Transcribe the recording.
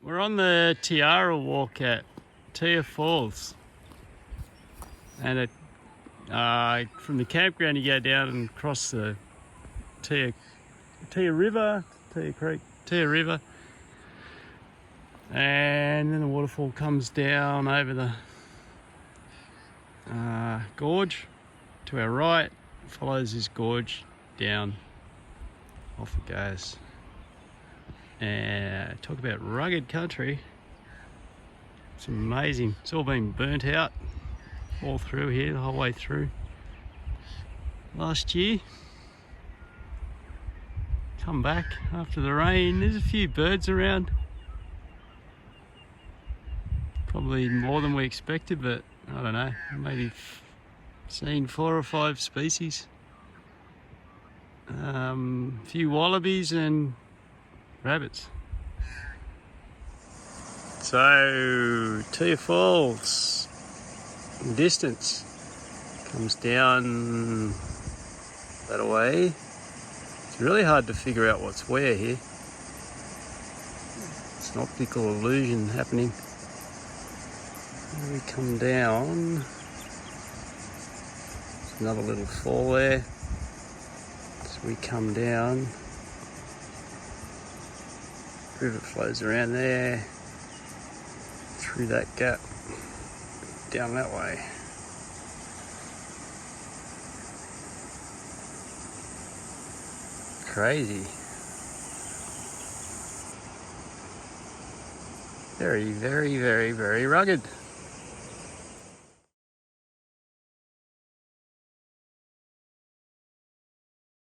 We're on the Tiara walk at Tia Falls, and from the campground you go down and cross the Tia River, Tia Creek, Tia River, and then the waterfall comes down over the gorge to our right, follows this gorge down, off it goes. And talk about rugged country. It's amazing. It's all been burnt out all through here, the whole way through. Last year, come back after the rain. There's a few birds around. Probably more than we expected, but I don't know, maybe seen 4 or 5 species. A few wallabies and rabbits. So Tia Falls, distance, comes down that way. It's really hard to figure out what's where here. It's an optical illusion happening. When we come down, there's another little fall there. So we come down. River flows around there, through that gap, down that way. Crazy. Very, very, very, very rugged.